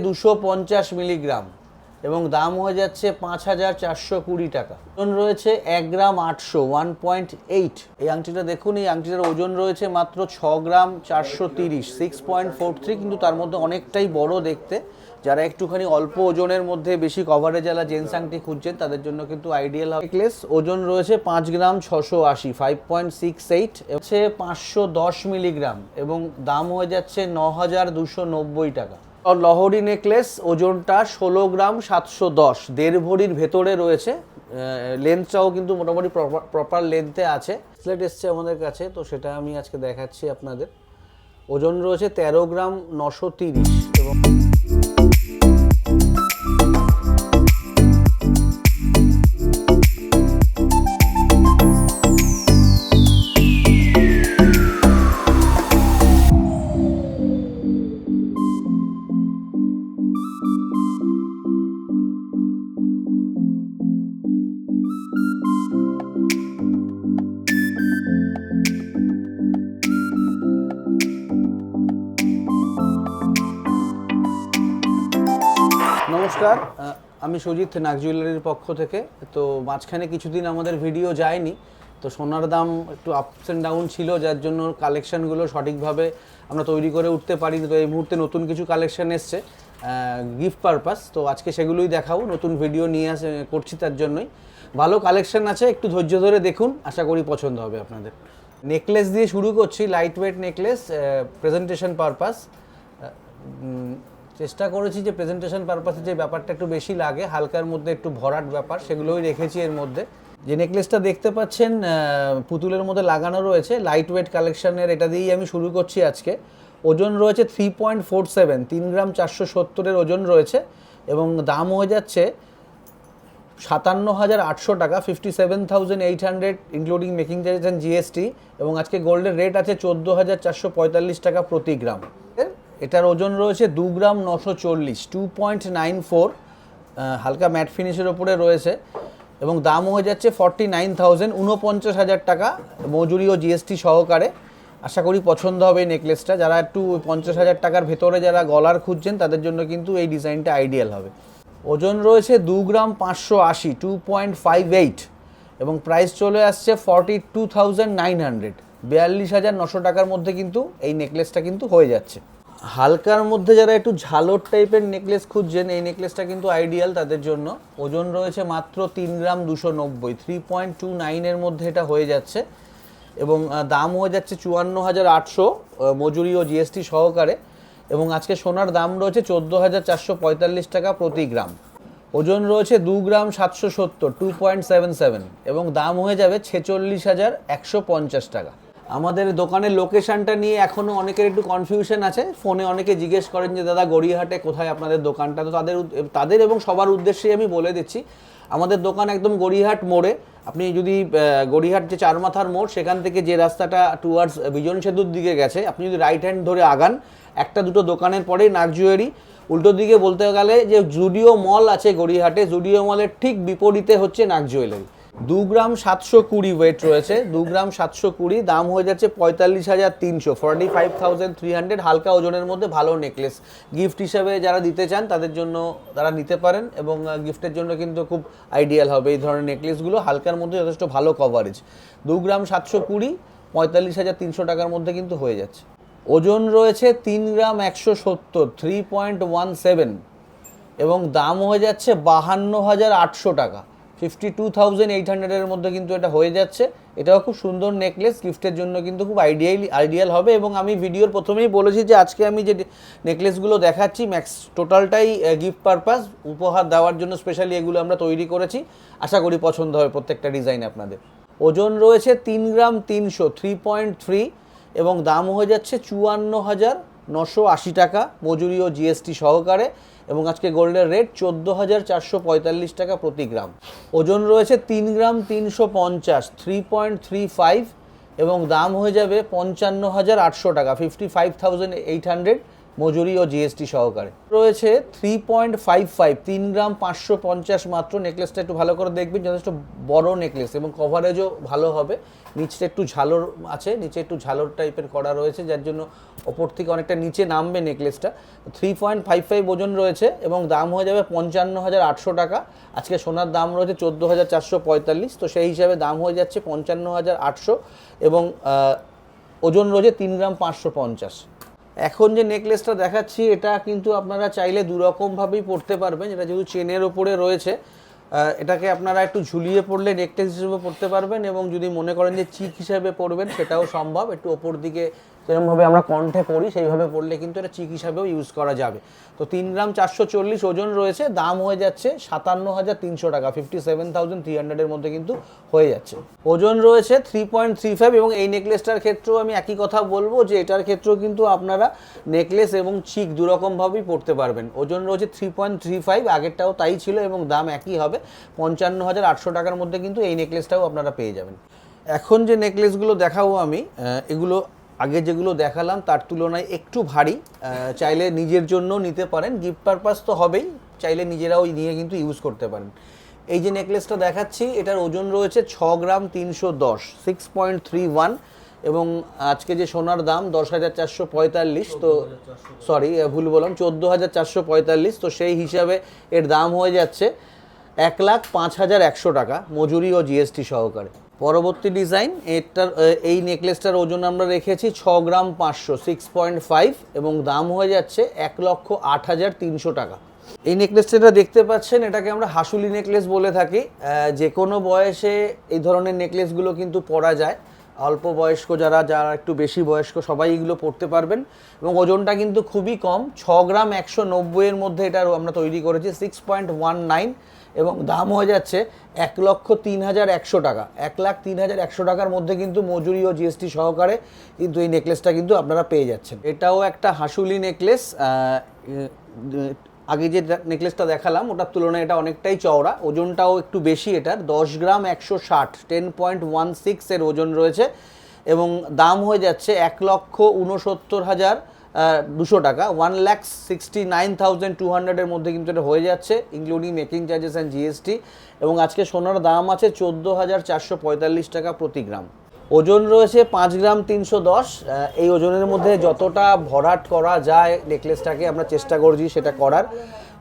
250 milligram এবং দাম হয়ে যাচ্ছে 5420 টাকা। ওজন রয়েছে 1 গ্রাম 800 1.8। এই আংটিটা দেখুন, এই আংটিটার ওজন রয়েছে মাত্র 6 গ্রাম 430 6.43, কিন্তু তার মধ্যে অনেকটাই বড় দেখতে। যারা একটুখানি অল্প ওজনের মধ্যে বেশি কভারেজ যারা জেন্টস আংটি খুঁজছেন তাদের জন্য কিন্তু আইডিয়াল নেকলেস। ওজন রয়েছে 5 গ্রাম 680 5.68, হচ্ছে 510 মিলিগ্রাম এবং দাম হয়ে যাচ্ছে 9290 টাকা। লহরি নেকলেস, ওজনটা 16 গ্রাম 710, 1.5 ভরির ভেতরে রয়েছে। লেন্থটাও কিন্তু মোটামুটি প্রপার লেন্থে আছে। ব্রেসলেট এসছে আমাদের কাছে, তো সেটা আমি আজকে দেখাচ্ছি আপনাদের। ওজন রয়েছে 13 গ্রাম 930 এবং নমস্কার, আমি সুজিত, নাগ জুয়েলারির পক্ষ থেকে। তো মাঝখানে কিছুদিন আমাদের ভিডিও যায়নি, তো সোনার দাম একটু আপস অ্যান্ড ডাউন ছিল, যার জন্য কালেকশানগুলো সঠিকভাবে আমরা তৈরি করে উঠতে পারিনি। তো এই মুহূর্তে নতুন কিছু কালেকশান এসছে গিফট পারপাস, তো আজকে সেগুলোই দেখাবো। নতুন ভিডিও নিয়ে করছি, তার জন্যই। ভালো কালেকশান আছে, একটু ধৈর্য ধরে দেখুন, আশা করি পছন্দ হবে আপনাদের। নেকলেস দিয়ে শুরু করছি, light weight necklace, presentation purpose. চেষ্টা করেছি যে প্রেজেন্টেশন পারপাসে যে ব্যাপারটা একটু বেশি লাগে, হালকার মধ্যে একটু ভরাট ব্যাপার, সেগুলোই রেখেছি এর মধ্যে। যে নেকলেসটা দেখতে পাচ্ছেন পুতুলের মধ্যে লাগানো রয়েছে, লাইট ওয়েট কালেকশানের, এটা দিয়েই আমি শুরু করছি আজকে। ওজন রয়েছে 3.47, 3 গ্রাম 470 ওজন রয়েছে এবং দাম হয়ে যাচ্ছে 57,800 টাকা, 57,800 including making charges and GST. এবং আজকে গোল্ডের রেট আছে 14,445 টাকা প্রতি গ্রাম। এটার ওজন রয়েছে 2 গ্রাম 940 2.94, হালকা ম্যাট ফিনিশের ওপরে রয়েছে এবং দাম হয়ে যাচ্ছে 49,000 49,000 টাকা মজুরি ও জিএসটি সহকারে। আশা করি পছন্দ হবে এই নেকলেসটা। যারা একটু 50,000 টাকার ভেতরে যারা গলার খুঁজছেন তাদের জন্য কিন্তু এই ডিজাইনটা আইডিয়াল হবে। ওজন রয়েছে 2 গ্রাম 580 2.58 এবং প্রাইস চলে আসছে 42,900 42,900 টাকার মধ্যে কিন্তু এই নেকলেসটা কিন্তু হয়ে যাচ্ছে। হালকার মধ্যে যারা একটু ঝালর টাইপের নেকলেস খুঁজছেন, এই নেকলেসটা কিন্তু আইডিয়াল তাদের জন্য। ওজন রয়েছে মাত্র 3 গ্রাম 290 3.29 এর মধ্যে এটা হয়ে যাচ্ছে এবং দাম হয়ে যাচ্ছে 54,800 মজুরি ও জিএসটি সহকারে এবং আজকে সোনার দাম রয়েছে 14,445 টাকা প্রতি গ্রাম। ওজন রয়েছে 2 গ্রাম 770 2.77 এবং দাম হয়ে যাবে 46,150 টাকা। আমাদের দোকানের লোকেশানটা নিয়ে এখনও অনেকের একটু কনফিউশন আছে। ফোনে অনেকে জিজ্ঞেস করেন যে দাদা গড়িয়াহাটে কোথায় আপনাদের দোকানটা, তো তাদের এবং সবার উদ্দেশ্যেই আমি বলে দিচ্ছি, আমাদের দোকান একদম গড়িয়াহাট মোড়ে। আপনি যদি গড়িয়াহাট যে চারমাথার মোড়, সেখান থেকে যে রাস্তাটা টুয়ার্ডস বিজন সেতুর দিকে গেছে, আপনি যদি রাইট হ্যান্ড ধরে আগান, একটা দুটো দোকানের পরেই নাগ জুয়েলারি। উল্টো দিকে বলতে গেলে যে জুডিও মল আছে গড়িয়াহাটে, জুডিও মলের ঠিক বিপরীতে হচ্ছে নাগ জুয়েলারি। 2 গ্রাম 720 ওয়েট রয়েছে, 2 গ্রাম 720, দাম হয়ে যাচ্ছে 45,300 45,300। হালকা ওজনের মধ্যে ভালো নেকলেস, গিফট হিসাবে যারা দিতে চান তাদের জন্য তারা নিতে পারেন এবং গিফটের জন্য কিন্তু খুব আইডিয়াল হবে এই ধরনের নেকলেসগুলো। হালকার মধ্যে যথেষ্ট ভালো কভারেজ। 2 গ্রাম 720 45,300 টাকার মধ্যে কিন্তু হয়ে যাচ্ছে। ওজন রয়েছে 3 গ্রাম 170 3.17 এবং দাম হয়ে যাচ্ছে 52,800 টাকা 52,800 এর মধ্যে কিন্তু এটা হয়ে যাচ্ছে। এটাও খুব সুন্দর নেকলেস, গিফটের জন্য কিন্তু খুব আইডিয়াল হবে। এবং আমি ভিডিওর প্রথমেই বলেছি যে আজকে আমি যে নেকলেসগুলো দেখাচ্ছি টোটালটাই গিফট পারপাস, উপহার দেওয়ার জন্য স্পেশালি এগুলো আমরা তৈরি করেছি। আশা করি পছন্দ হবে প্রত্যেকটা ডিজাইন আপনাদের। ওজন রয়েছে 3 গ্রাম 300 3.3 এবং দাম হয়ে যাচ্ছে 54,980 টাকা মজুরি ও জিএসটি সহকারে এবং আজকে গোল্ডের রেট 14,445 টাকা প্রতি গ্রাম। ওজন রয়েছে 3 গ্রাম 350 3.35 এবং দাম হয়ে যাবে 55,800 টাকা 55,800 মজুরি ও জিএসটি সহকারে। রয়েছে 3.55 3 গ্রাম 550 মাত্র। নেকলেসটা একটু ভালো করে দেখবেন, যথেষ্ট বড় নেকলেস এবং কভারেজও ভালো হবে। নিচটা একটু ঝালর আছে, নিচে একটু ঝালর টাইপের করা রয়েছে, যার জন্য ওপর থেকে অনেকটা নিচে নামবে নেকলেসটা। 3.55 ওজন রয়েছে এবং দাম হয়ে যাবে 55,800 টাকা। আজকে সোনার দাম রয়েছে 14,445, তো সেই হিসাবে দাম হয়ে যাচ্ছে 55,800 এবং ওজন রয়েছে 3 গ্রাম 550। এখন যে নেকলেসটা দেখাচ্ছি এটা কিন্তু আপনারা চাইলে দুরকমভাবেই পরতে পারবেন। এটা যেহেতু চেনের ওপরে রয়েছে, এটাকে আপনারা একটু ঝুলিয়ে পরলে নেকলেস হিসেবে পরতে পারবেন, এবং যদি মনে করেন যে চিক হিসেবে পরবেন সেটাও সম্ভব। একটু ওপর দিকে যেরকমভাবে আমরা কণ্ঠে পরি সেইভাবে পরলে কিন্তু এটা চিক হিসাবেও ইউজ করা যাবে। তো 3 গ্রাম 440 ওজন রয়েছে, দাম হয়ে যাচ্ছে 57,300 টাকা, 57,300 মধ্যে কিন্তু হয়ে যাচ্ছে। ওজন রয়েছে 3.35 এবং এই নেকলেসটার ক্ষেত্রেও আমি একই কথা বলবো যে এটার ক্ষেত্রেও কিন্তু আপনারা নেকলেস এবং চিক দুরকমভাবেই পরতে পারবেন। ওজন রয়েছে 3.35, আগেরটাও তাই ছিল এবং দাম একই হবে 55,800 টাকার মধ্যে কিন্তু এই নেকলেসটাও আপনারা পেয়ে যাবেন। এখন যে নেকলেসগুলো দেখাবো আমি, এগুলো আগে যেগুলো দেখালাম তার তুলনায় একটু ভারী। চাইলে নিজের জন্য নিতে পারেন, গিফট পারপাস তো হবেই, চাইলে নিজেরাও নিয়ে কিন্তু ইউজ করতে পারেন। এই যে নেকলেসটা দেখাচ্ছি এটার ওজন রয়েছে 6 গ্রাম 310, 6.31 এবং আজকে যে সোনার দাম 10,445, তো সরি ভুল বললাম 14,445, তো সেই হিসাবে এর দাম হয়ে যাচ্ছে 1,05,100 টাকা, মজুরি ও জিএসটি সহকারে। পরবর্তী ডিজাইন, এটার এই নেকলেসটার ওজন আমরা রেখেছি 6 গ্রাম 500, 6.5 এবং দাম হয়ে যাচ্ছে 1,08,300 টাকা। এই নেকলেসটা দেখতে পাচ্ছেন, এটাকে আমরা হাসুলি নেকলেস বলে থাকি। যে কোনো বয়সে এই ধরনের নেকলেসগুলো কিন্তু পরা যায়। অল্প বয়স্ক যারা একটু বেশি বয়স্ক সবাই এগুলো পরতে পারবেন এবং ওজনটা কিন্তু খুবই কম, 6 গ্রাম 190 এর মধ্যে এটা আমরা তৈরি করেছি, 6.19 এবং দাম হয়ে যাচ্ছে 1,03,100 টাকা, 1,03,100 টাকার মধ্যে কিন্তু মজুরি ও জিএসটি সহকারে কিন্তু এই নেকলেসটা কিন্তু আপনারা পেয়ে যাচ্ছেন। এটাও একটা হাসুলি নেকলেস। আগে যে নেকলেসটা দেখালাম ওটার তুলনায় এটা অনেকটাই চওড়া, ওজনটাও একটু বেশি এটার, 10 গ্রাম 160, 10.16 এর ওজন রয়েছে এবং দাম হয়ে যাচ্ছে 1,69,200 টাকা, 1,69,200 এর মধ্যে কিন্তু এটা হয়ে যাচ্ছে, including making charges and GST. এবং আজকে সোনার দাম আছে 14,445 টাকা প্রতি গ্রাম। ওজন রয়েছে 5 গ্রাম 310। এই ওজনের মধ্যে যতটা ভরাট করা যায় নেকলেসটাকে আমরা চেষ্টা করছি সেটা করার,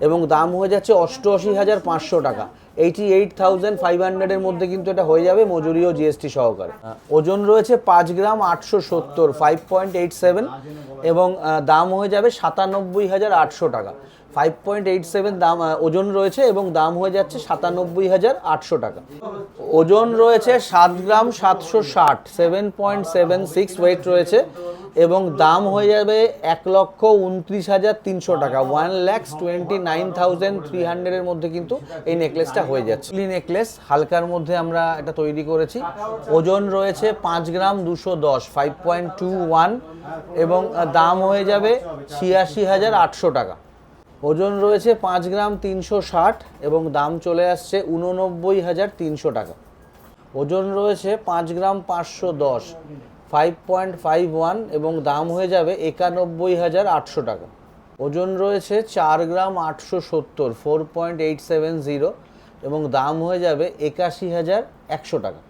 এবং দাম হয়ে যাচ্ছে 88,500 টাকা, 88,500 এর মধ্যে কিন্তু এটা হয়ে যাবে মজুরি ও জিএসটি সহকারে। ওজন রয়েছে 5 গ্রাম 870, 5.87 এবং দাম হয়ে যাবে 97,800 টাকা, 5.87 দাম ওজন রয়েছে এবং দাম হয়ে যাচ্ছে 97,800 টাকা। ওজন রয়েছে 7 গ্রাম 760, 7.76 ওয়েট রয়েছে এবং দাম হয়ে যাবে 1,29,300 টাকা, 1,29,300 এর মধ্যে কিন্তু এই নেকলেসটা হয়ে যাচ্ছে। নেকলেস হালকার মধ্যে আমরা এটা তৈরি করেছি, ওজন রয়েছে 5 গ্রাম 210, 5.21 এবং দাম হয়ে যাবে 86,800 টাকা। ওজন রয়েছে 5 গ্রাম 360 এবং দাম চলে আসছে 89,300 টাকা। ওজন রয়েছে 5 গ্রাম 510, 5.51 এবং দাম হয়ে যাবে 91,800 টাকা। ওজন রয়েছে 4 গ্রাম 870, 4.870 এবং দাম হয়ে যাবে 81,100 টাকা।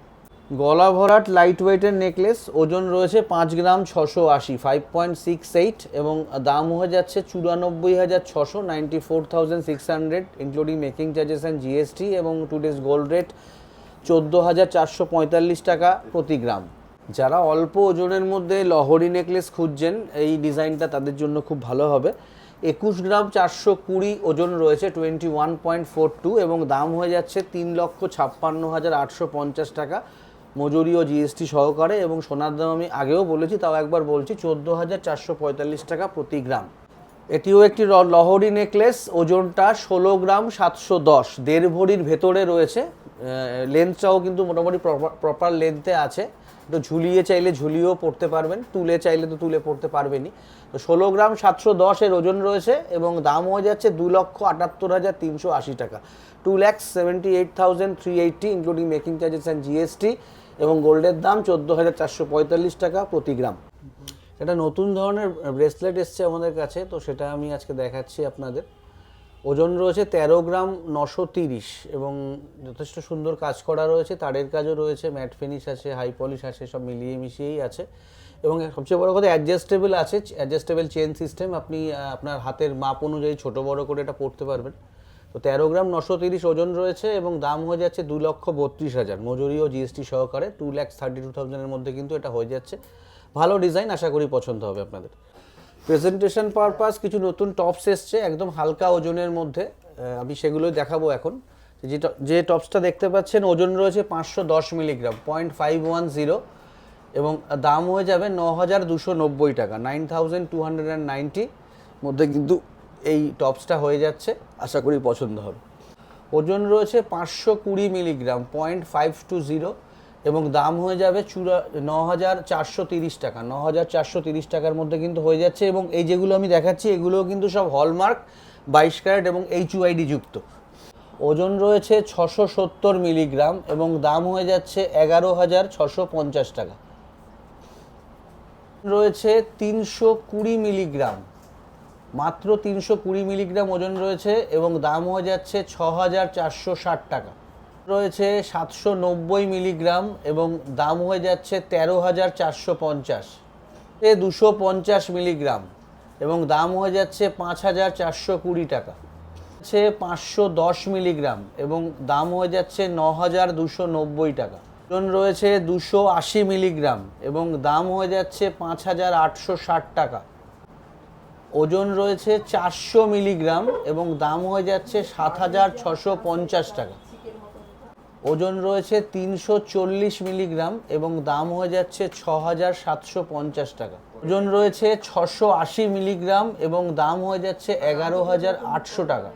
গলা ভরাট লাইট ওয়েটের নেকলেস, ওজন রয়েছে 5 গ্রাম 680, 5.68 এবং দাম হয়ে যাচ্ছে 94,600, 94,600 including making charges and GST এবং টুডেজ গোল্ড রেট 14,445 টাকা প্রতি গ্রাম। যারা অল্প ওজনের মধ্যে লহরি নেকলেস খুঁজছেন এই ডিজাইনটা তাদের জন্য খুব ভালো হবে। 21 গ্রাম 420 ওজন রয়েছে, 21.42 এবং দাম হয়ে যাচ্ছে 3,56,850 টাকা, মজুরি ও জিএসটি সহকারে এবং সোনার দাম আমি আগেও বলেছি তাও একবার বলছি 14,445 টাকা প্রতি গ্রাম। এটিও একটি লহরি নেকলেস, ওজনটা 16 গ্রাম 710, 1.5 ভরির ভেতরে রয়েছে, লেন্থটাও কিন্তু মোটামুটি প্রপার লেন্থে আছে, তো ঝুলিয়ে চাইলে ঝুলিয়েও পড়তে পারবেন, তুলে চাইলে তো তুলে পড়তে পারবেনই। তো 16 গ্রাম 710 এর ওজন রয়েছে এবং দাম হয়ে যাচ্ছে 2,78,380 টাকা, 2,78,380 including making charges and GST এবং গোল্ডের দাম 14,445 টাকা প্রতি গ্রাম। এটা নতুন ধরনের ব্রেসলেট এসছে আমাদের কাছে, তো সেটা আমি আজকে দেখাচ্ছি আপনাদের। ওজন রয়েছে 13 গ্রাম 930 এবং যথেষ্ট সুন্দর কাজ করা রয়েছে, তারের কাজও রয়েছে, ম্যাট ফিনিশ আছে, হাই পলিশ আছে, সব মিলিয়ে মিশিয়েই আছে। এবং সবচেয়ে বড় কথা অ্যাডজাস্টেবল আছে, অ্যাডজাস্টেবল চেন সিস্টেম, আপনি আপনার হাতের মাপ অনুযায়ী ছোট বড় করে এটা পরতে পারবেন। তো 13 গ্রাম 930 ওজন রয়েছে এবং দাম হয়ে যাচ্ছে 2,32,000 মজুরি ও জিএসটি সহকারে। 2,32,000 মধ্যে কিন্তু এটা হয়ে যাচ্ছে। ভালো ডিজাইন, আশা করি পছন্দ হবে আপনাদের। প্রেজেন্টেশন পারপাস কিছু নতুন টপস এসছে একদম হালকা ওজনের মধ্যে, আমি সেগুলোই দেখাবো এখন। যে টপসটা দেখতে পাচ্ছেন ওজন রয়েছে 510 মিলিগ্রাম, 0.510 এবং দাম হয়ে যাবে 9,290 টাকা, 9,290 মধ্যে কিন্তু এই টপসটা হয়ে যাচ্ছে, আশা করি পছন্দ হবে। ওজন রয়েছে 520 মিলিগ্রাম, 0.520 এবং দাম হয়ে যাবে 9,430 টাকা, 9,430 টাকার মধ্যে কিন্তু হয়ে যাচ্ছে। এবং এই যেগুলো আমি দেখাচ্ছি এগুলোও কিন্তু সব হলমার্ক 22 ক্যারেট এবং HUID যুক্ত। ওজন রয়েছে 670 মিলিগ্রাম এবং দাম হয়ে যাচ্ছে 11,650 টাকা। রয়েছে 320 মিলিগ্রাম, মাত্র 320 মিলিগ্রাম ওজন রয়েছে এবং দাম হয়ে যাচ্ছে 6,460 টাকা। রয়েছে 790 মিলিগ্রাম এবং দাম হয়ে যাচ্ছে 13,450। 250 মিলিগ্রাম এবং দাম হয়ে যাচ্ছে 5,420 টাকা। আছে 510 মিলিগ্রাম এবং দাম হয়ে যাচ্ছে 9,290 টাকা। ওজন রয়েছে 280 মিলিগ্রাম এবং দাম হয়ে যাচ্ছে 5,860 টাকা। ওজন রয়েছে 400 মিলিগ্রাম এবং দাম হয়ে যাচ্ছে 7,650 টাকা। ওজন রয়েছে 340 মিলিগ্রাম এবং দাম হয়ে যাচ্ছে 6,750 টাকা। ওজন রয়েছে 680 মিলিগ্রাম এবং দাম হয়ে যাচ্ছে 11,800 টাকা।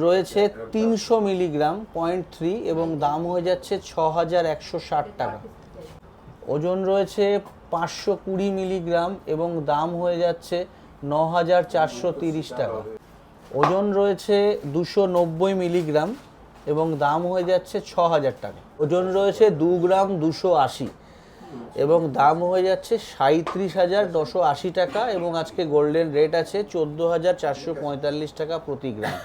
রয়েছে 300 মিলিগ্রাম 0.3 এবং দাম হয়ে যাচ্ছে 6,160 টাকা। ওজন রয়েছে 520 মিলিগ্রাম এবং দাম হয়ে যাচ্ছে 9,430 টাকা। ওজন রয়েছে 290 মিলিগ্রাম এবং দাম হয়ে যাচ্ছে 6,000 টাকা। ওজন রয়েছে 2 গ্রাম 280 এবং দাম হয়ে যাচ্ছে 37,980 টাকা এবং আজকে গোল্ডেন রেট আছে 14,445 টাকা প্রতি গ্রাম।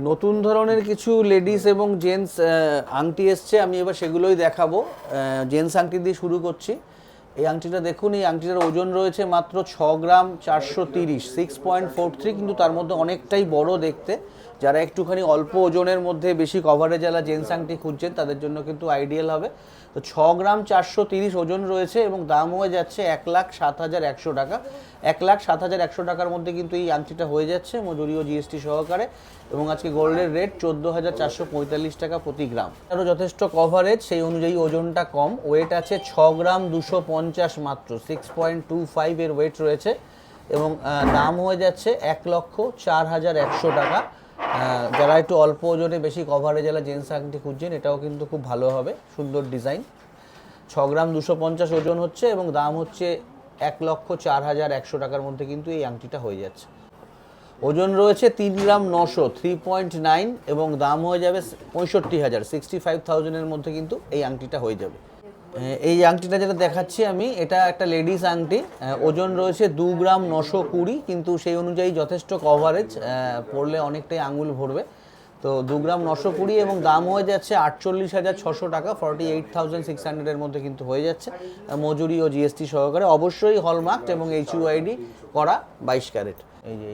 নতুন ধরনের কিছু লেডিস এবং জেন্টস আংটি এসছে, আমি এবার সেগুলোই দেখাবো। জেন্টস আংটি দিয়ে শুরু করছি। এই আংটিটা দেখুন, এই আংটিটার ওজন রয়েছে মাত্র 6 গ্রাম 430, 6.43, কিন্তু তার মধ্যে অনেকটাই বড় দেখতে। যারা একটুখানি অল্প ওজনের মধ্যে বেশি কভারেজ যারা জেন্টস আংটি খুঁজছেন তাদের জন্য কিন্তু আইডিয়াল হবে। তো 6 গ্রাম 430 ওজন রয়েছে এবং দাম হয়ে যাচ্ছে 1,07,100 টাকা। 1,07,100 টাকার মধ্যে কিন্তু এই আংটিটা হয়ে যাচ্ছে মজুরি ও জিএসটি সহকারে এবং আজকে গোল্ডের রেট 14,445 টাকা প্রতি গ্রাম। আরও যথেষ্ট কভারেজ, সেই অনুযায়ী ওজনটা কম, ওয়েট আছে 6 গ্রাম 250 মাত্র, 6.25 এর ওয়েট রয়েছে এবং দাম হয়ে যাচ্ছে 1,04,100 টাকা। যারা একটু অল্প ওজনে বেশি কভারেজ যারা জেন্টস আংটি খুঁজছেন এটাও কিন্তু খুব ভালো হবে, সুন্দর ডিজাইন। 6 গ্রাম 250 ওজন হচ্ছে এবং দাম হচ্ছে 1,04,100 টাকার মধ্যে কিন্তু এই আংটিটা হয়ে যাচ্ছে। ওজন রয়েছে 3 গ্রাম 900, 3.9 এবং দাম হয়ে যাবে 65,000, 65,000 মধ্যে কিন্তু এই আংটিটা হয়ে যাবে। এই আংটিটা যেটা দেখাচ্ছি আমি, এটা একটা লেডিস আংটি, ওজন রয়েছে 2 গ্রাম 920, কিন্তু সেই অনুযায়ী যথেষ্ট কভারেজ, পরলে অনেকটাই আঙুল ভরবে। তো 2 গ্রাম 920 এবং দাম হয়ে যাচ্ছে 48,600 টাকা, 48,600 মধ্যে কিন্তু হয়ে যাচ্ছে মজুরি ও জিএসটি সহকারে। অবশ্যই হলমার্ক এবং HUID করা 22 ক্যারেট। এই যে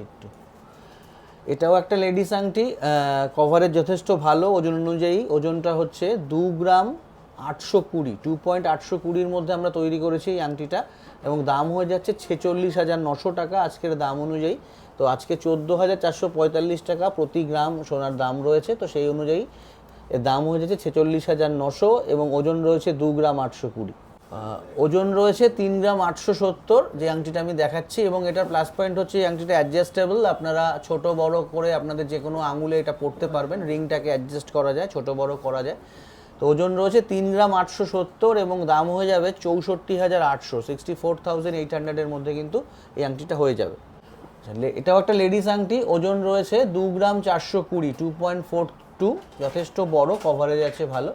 এটাও একটা লেডিস আংটি, কভারেজ যথেষ্ট ভালো ওজন অনুযায়ী। ওজনটা হচ্ছে 2 গ্রাম 820, 2.820 মধ্যে আমরা তৈরি করেছি এই আংটিটা এবং দাম হয়ে যাচ্ছে 46,900 টাকা আজকের দাম অনুযায়ী। তো আজকে 14,445 টাকা প্রতি গ্রাম সোনার দাম রয়েছে, তো সেই অনুযায়ী এর দাম হয়ে যাচ্ছে 46,900 এবং ওজন রয়েছে 2 গ্রাম 820। ওজন রয়েছে 3 গ্রাম 870 যে আংটিটা আমি দেখাচ্ছি এবং এটার প্লাস পয়েন্ট হচ্ছে এই আংটিটা অ্যাডজাস্টেবল, আপনারা ছোট বড় করে আপনাদের যে কোনো আঙুলে এটা পরতে পারবেন, রিংটাকে অ্যাডজাস্ট করা যায়, ছোট বড় করা যায়। তো ওজন রয়েছে 3 গ্রাম 870 এবং দাম হয়ে যাবে 64,800, 64,800 মধ্যে কিন্তু এই আংটিটা হয়ে যাবে। এটাও একটা লেডিস আংটি, ওজন রয়েছে 2 গ্রাম 420, 2.42, যথেষ্ট বড় কভারেজ আছে ভালো।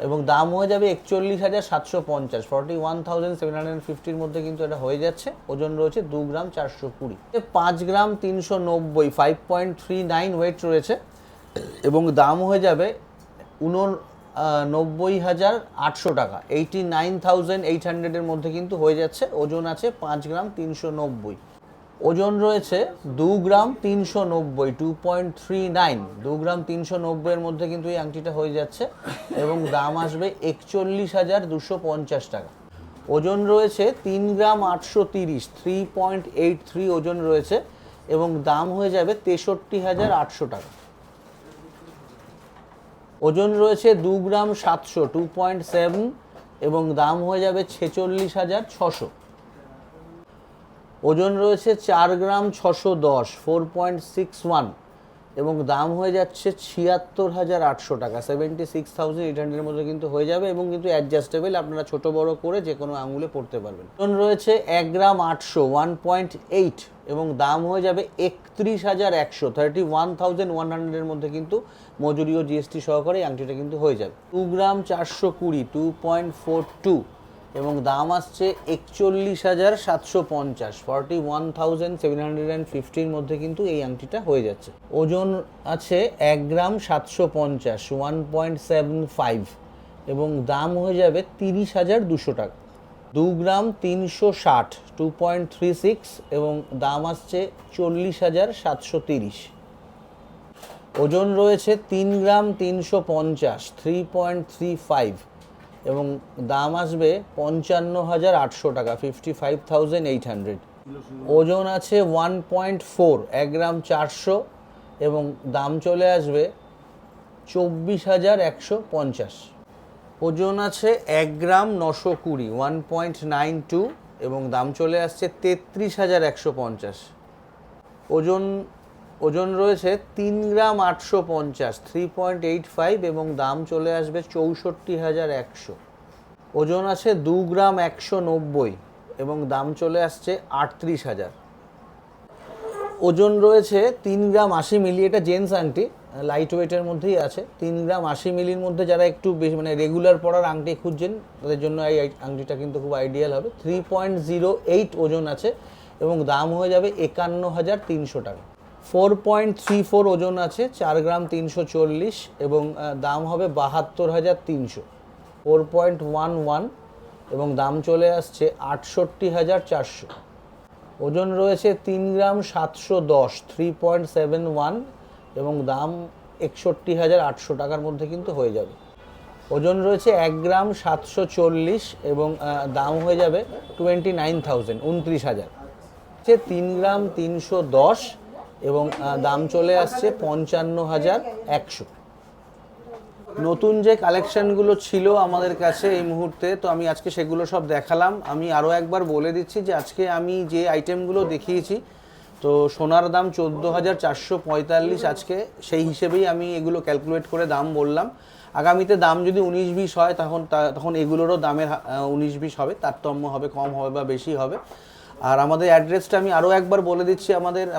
এবং দাম হয়ে যাবে 41,750, 41,750 মধ্যে কিন্তু এটা হয়ে যাচ্ছে। ওজন রয়েছে 2 গ্রাম 420, 5 গ্রাম 390, 5.39 ওয়েট রয়েছে এবং দাম হয়ে যাবে 90,800 টাকা, 89,800 এর মধ্যে কিন্তু হয়ে যাচ্ছে। ওজন আছে 5 গ্রাম 390, ওজন রয়েছে 2 গ্রাম 390, 2.39, 2 গ্রাম 390 এর মধ্যে কিন্তু এই আংটিটা হয়ে যাচ্ছে এবং দাম আসবে 41,250 টাকা। ওজন রয়েছে 3 গ্রাম 830, 3.83 ওজন রয়েছে এবং দাম হয়ে যাবে 63,800 টাকা। ওজন রয়েছে 2 গ্রাম 700, 2.7 এবং দাম হয়ে যাবে 46,600। ওজন রয়েছে 4 গ্রাম 610, 4.61 এবং দাম হয়ে যাচ্ছে 76,800 টাকা, 76,800 এর মধ্যে কিন্তু হয়ে যাবে এবং কিন্তু অ্যাডজাস্টেবল, আপনারা ছোট বড় করে যে কোনো আঙুলে পড়তে পারবেন। ওজন রয়েছে 1 গ্রাম 800, 1.8 এবং দাম হয়ে যাবে 31,100, 31,100 এর মধ্যে কিন্তু মজুরি ও জিএসটি সহকারে এই আংটিটা কিন্তু হয়ে যাবে। 2 গ্রাম 420, 2.42 এবং দাম আসছে 41,750, 41,750 মধ্যে কিন্তু এই আংটিটা হয়ে যাচ্ছে। ওজন আছে 1 গ্রাম 750, 1.75 এবং দাম হয়ে যাবে 30,200 টাকা। 2 গ্রাম 360, 2.36 এবং দাম আসছে 40,730। ওজন রয়েছে 3 গ্রাম 350, 3.35 এবং দাম আসবে 55,800 টাকা, 55,800। ওজন আছে 1.4, 1 গ্রাম 400 এবং দাম চলে আসবে 24,150। ওজন আছে 1 গ্রাম 920, 1.92 এবং দাম চলে আসছে 33,150। ওজন রয়েছে 3 গ্রাম 850, 3.85 এবং দাম চলে আসবে 64,100। ওজন আছে 2 গ্রাম 190 এবং দাম চলে আসছে 38,000। ওজন রয়েছে 3 গ্রাম 80 মিলি, এটা জেন্টস আংটি, লাইট ওয়েটের মধ্যেই আছে। 3 গ্রাম 80 মিলির মধ্যে যারা একটু বেশি মানে রেগুলার পরার আংটি খুঁজছেন তাদের জন্য এই আংটিটা কিন্তু খুব আইডিয়াল হবে। 3.08 ওজন আছে এবং দাম হয়ে যাবে 51,300 টাকা। 4.34 ওজন আছে, 4 গ্রাম 340 এবং দাম হবে 72,300। 4.11 এবং দাম চলে আসছে 68,400। ওজন রয়েছে 3 গ্রাম 710, 3.71 এবং দাম 61,800 টাকার মধ্যে কিন্তু হয়ে যাবে। ওজন রয়েছে 1 গ্রাম 740 এবং দাম হয়ে যাবে 29,000, 29,000। 3 গ্রাম 310 এবং দাম চলে আসছে 55,100। নতুন যে কালেকশানগুলো ছিল আমাদের কাছে এই মুহূর্তে, তো আমি আজকে সেগুলো সব দেখালাম। আমি আরও একবার বলে দিচ্ছি যে আজকে আমি যে আইটেমগুলো দেখিয়েছি, তো সোনার দাম 14,445 আজকে, সেই হিসেবেই আমি এগুলো ক্যালকুলেট করে দাম বললাম। আগামীতে দাম যদি 19-20 হয় তখন এগুলোরও দামের 19-20 হবে, তারতম্য হবে, কম হবে বা বেশি হবে। আর আমাদের অ্যাড্রেসটা আমি আরও একবার বলে দিচ্ছি,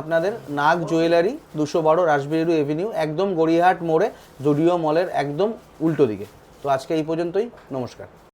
আপনাদের নাগ জুয়েলারি, 212 রাসবিহারী এভিনিউ, একদম গড়িয়াহাট মোড়ে জুডিও মলের একদম উল্টো দিকে। তো আজকে এই পর্যন্তই, নমস্কার।